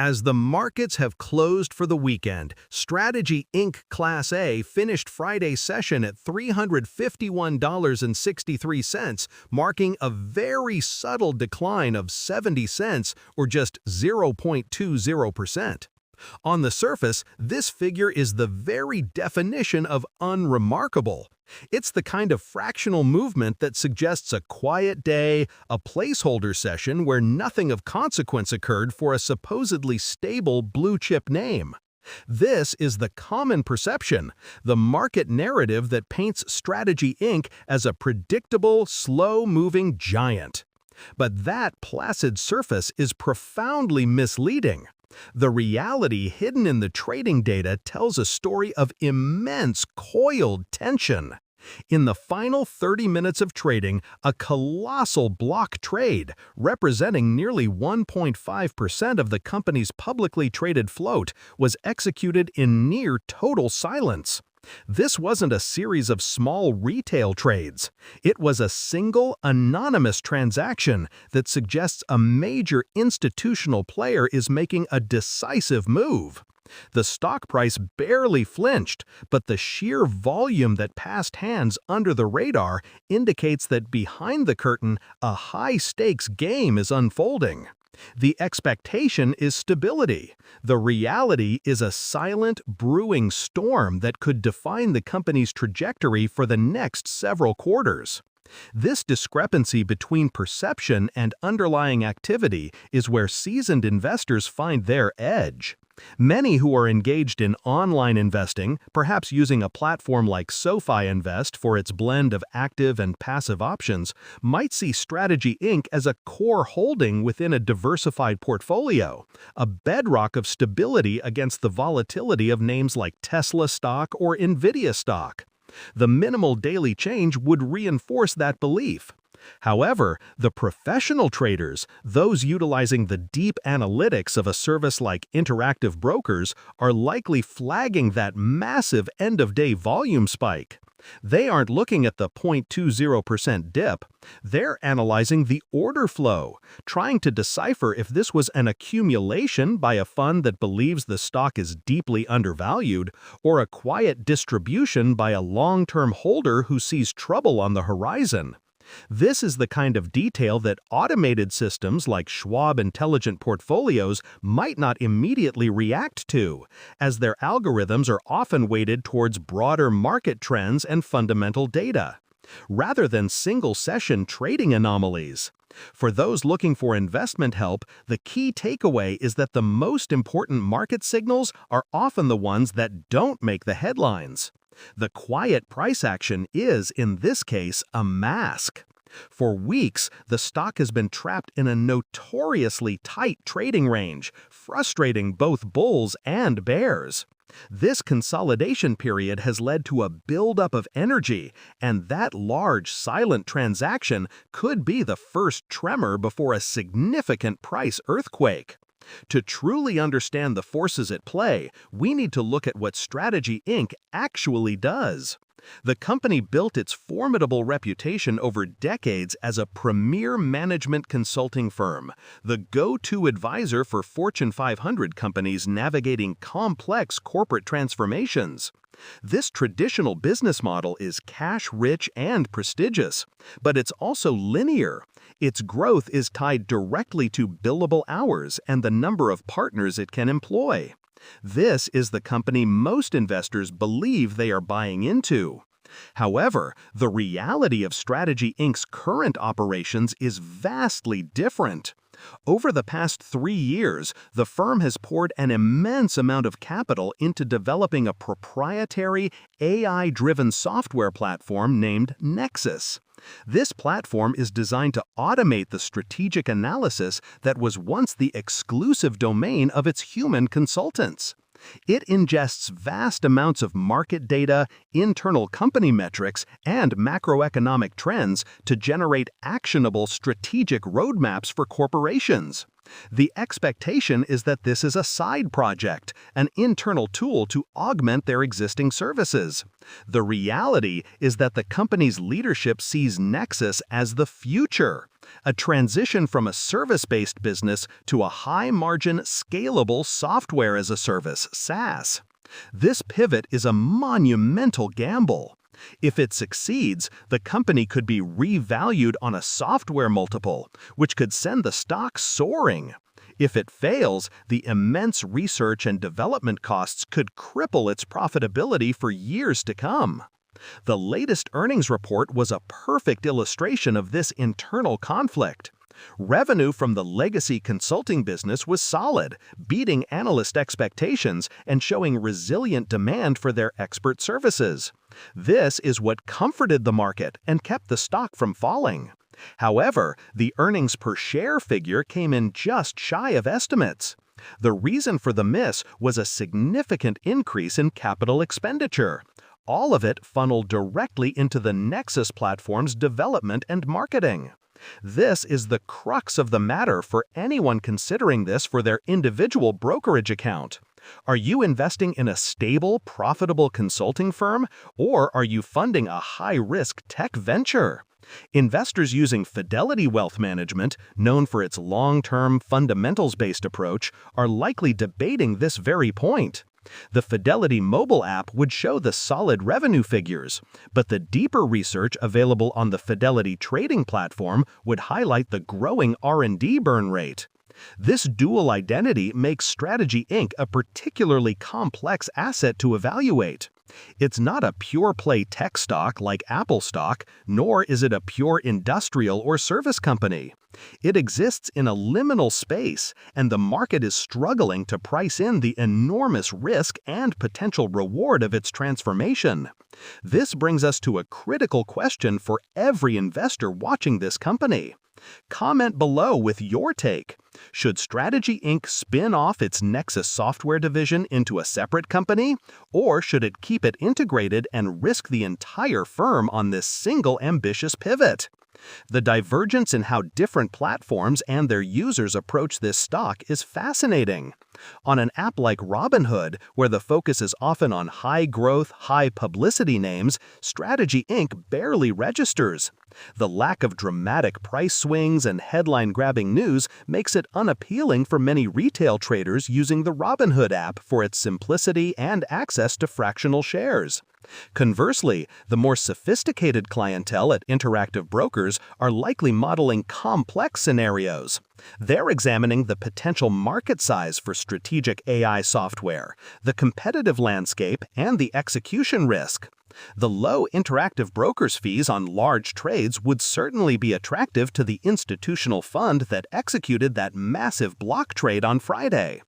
As the markets have closed for the weekend, Strategy Inc. Class A finished Friday's session at $351.63, marking a very subtle decline of 70 cents or just 0.20%. On the surface, this figure is the very definition of unremarkable. It's the kind of fractional movement that suggests a quiet day, a placeholder session where nothing of consequence occurred for a supposedly stable blue-chip name. This is the common perception, the market narrative that paints Strategy Inc. as a predictable, slow-moving giant. But that placid surface is profoundly misleading. The reality hidden in the trading data tells a story of immense coiled tension. In the final 30 minutes of trading, a colossal block trade, representing nearly 1.5% of the company's publicly traded float, was executed in near total silence. This wasn't a series of small retail trades. It was a single, anonymous transaction that suggests a major institutional player is making a decisive move. The stock price barely flinched, but the sheer volume that passed hands under the radar indicates that behind the curtain, a high-stakes game is unfolding. The expectation is stability. The reality is a silent, brewing storm that could define the company's trajectory for the next several quarters. This discrepancy between perception and underlying activity is where seasoned investors find their edge. Many who are engaged in online investing, perhaps using a platform like SoFi Invest for its blend of active and passive options, might see Strategy Inc. as a core holding within a diversified portfolio, a bedrock of stability against the volatility of names like Tesla stock or Nvidia stock. The minimal daily change would reinforce that belief. However, the professional traders, those utilizing the deep analytics of a service like Interactive Brokers, are likely flagging that massive end-of-day volume spike. They aren't looking at the 0.20% dip. They're analyzing the order flow, trying to decipher if this was an accumulation by a fund that believes the stock is deeply undervalued, or a quiet distribution by a long-term holder who sees trouble on the horizon. This is the kind of detail that automated systems like Schwab Intelligent Portfolios might not immediately react to, as their algorithms are often weighted towards broader market trends and fundamental data, rather than single-session trading anomalies. For those looking for investment help, the key takeaway is that the most important market signals are often the ones that don't make the headlines. The quiet price action is, in this case, a mask. For weeks, the stock has been trapped in a notoriously tight trading range, frustrating both bulls and bears. This consolidation period has led to a buildup of energy, and that large, silent transaction could be the first tremor before a significant price earthquake. To truly understand the forces at play, we need to look at what Strategy Inc. actually does. The company built its formidable reputation over decades as a premier management consulting firm, the go-to advisor for Fortune 500 companies navigating complex corporate transformations. This traditional business model is cash-rich and prestigious, but it's also linear. Its growth is tied directly to billable hours and the number of partners it can employ. This is the company most investors believe they are buying into. However, the reality of Strategy Inc.'s current operations is vastly different. Over the past 3 years, the firm has poured an immense amount of capital into developing a proprietary, AI-driven software platform named Nexus. This platform is designed to automate the strategic analysis that was once the exclusive domain of its human consultants. It ingests vast amounts of market data, internal company metrics, and macroeconomic trends to generate actionable strategic roadmaps for corporations. The expectation is that this is a side project, an internal tool to augment their existing services. The reality is that the company's leadership sees Nexus as the future, a transition from a service-based business to a high-margin, scalable software as a service (SaaS). This pivot is a monumental gamble. If it succeeds, the company could be revalued on a software multiple, which could send the stock soaring. If it fails, the immense research and development costs could cripple its profitability for years to come. The latest earnings report was a perfect illustration of this internal conflict. Revenue from the legacy consulting business was solid, beating analyst expectations and showing resilient demand for their expert services. This is what comforted the market and kept the stock from falling. However, the earnings per share figure came in just shy of estimates. The reason for the miss was a significant increase in capital expenditure. All of it funneled directly into the Nexus platform's development and marketing. This is the crux of the matter for anyone considering this for their individual brokerage account. Are you investing in a stable, profitable consulting firm, or are you funding a high-risk tech venture? Investors using Fidelity Wealth Management, known for its long-term, fundamentals-based approach, are likely debating this very point. The Fidelity mobile app would show the solid revenue figures, but the deeper research available on the Fidelity trading platform would highlight the growing R&D burn rate. This dual identity makes Strategy Inc. a particularly complex asset to evaluate. It's not a pure-play tech stock like Apple stock, nor is it a pure industrial or service company. It exists in a liminal space, and the market is struggling to price in the enormous risk and potential reward of its transformation. This brings us to a critical question for every investor watching this company. Comment below with your take. Should Strategy Inc. spin off its Nexus software division into a separate company, or should it keep it integrated and risk the entire firm on this single ambitious pivot? The divergence in how different platforms and their users approach this stock is fascinating. On an app like Robinhood, where the focus is often on high-growth, high-publicity names, Strategy Inc. barely registers. The lack of dramatic price swings and headline-grabbing news makes it unappealing for many retail traders using the Robinhood app for its simplicity and access to fractional shares. Conversely, the more sophisticated clientele at Interactive Brokers are likely modeling complex scenarios. They're examining the potential market size for strategic AI software, the competitive landscape, and the execution risk. The low Interactive Brokers fees on large trades would certainly be attractive to the institutional fund that executed that massive block trade on Friday.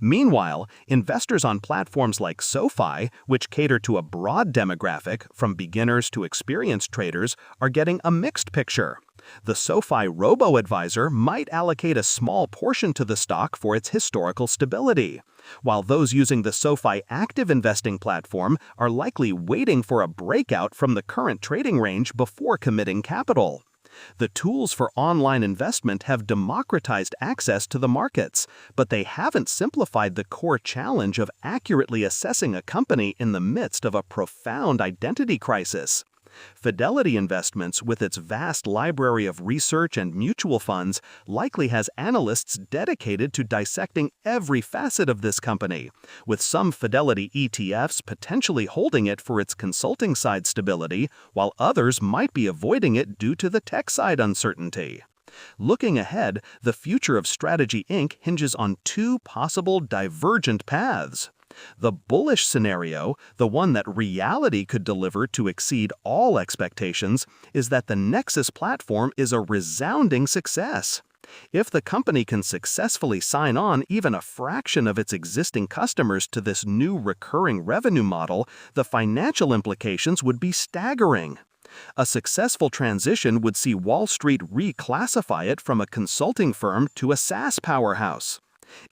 Meanwhile, investors on platforms like SoFi, which cater to a broad demographic from beginners to experienced traders, are getting a mixed picture. The SoFi robo-advisor might allocate a small portion to the stock for its historical stability, while those using the SoFi active investing platform are likely waiting for a breakout from the current trading range before committing capital. The tools for online investment have democratized access to the markets, but they haven't simplified the core challenge of accurately assessing a company in the midst of a profound identity crisis. Fidelity Investments, with its vast library of research and mutual funds, likely has analysts dedicated to dissecting every facet of this company, with some Fidelity ETFs potentially holding it for its consulting side stability, while others might be avoiding it due to the tech side uncertainty. Looking ahead, the future of Strategy Inc. hinges on two possible divergent paths. The bullish scenario, the one that reality could deliver to exceed all expectations, is that the Nexus platform is a resounding success. If the company can successfully sign on even a fraction of its existing customers to this new recurring revenue model, the financial implications would be staggering. A successful transition would see Wall Street reclassify it from a consulting firm to a SaaS powerhouse.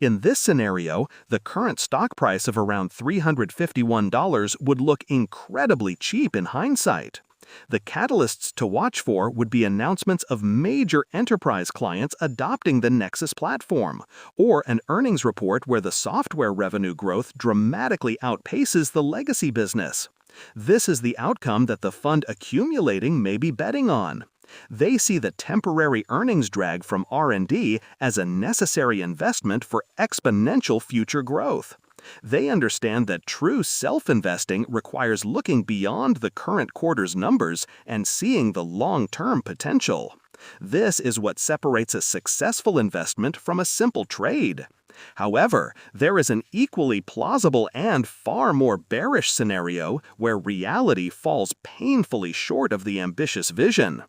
In this scenario, the current stock price of around $351 would look incredibly cheap in hindsight. The catalysts to watch for would be announcements of major enterprise clients adopting the Nexus platform, or an earnings report where the software revenue growth dramatically outpaces the legacy business. This is the outcome that the fund accumulating may be betting on. They see the temporary earnings drag from R&D as a necessary investment for exponential future growth. They understand that true self-investing requires looking beyond the current quarter's numbers and seeing the long-term potential. This is what separates a successful investment from a simple trade. However, there is an equally plausible and far more bearish scenario where reality falls painfully short of the ambitious vision.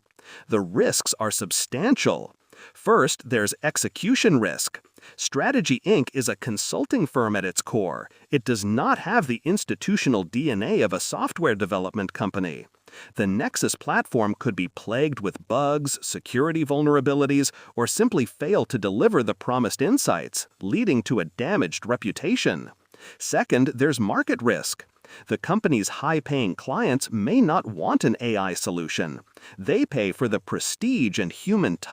The risks are substantial. First, there's execution risk. Strategy Inc. is a consulting firm at its core. It does not have the institutional DNA of a software development company. The Nexus platform could be plagued with bugs, security vulnerabilities, or simply fail to deliver the promised insights, leading to a damaged reputation. Second, there's market risk. The company's high-paying clients may not want an AI solution. They pay for the prestige and human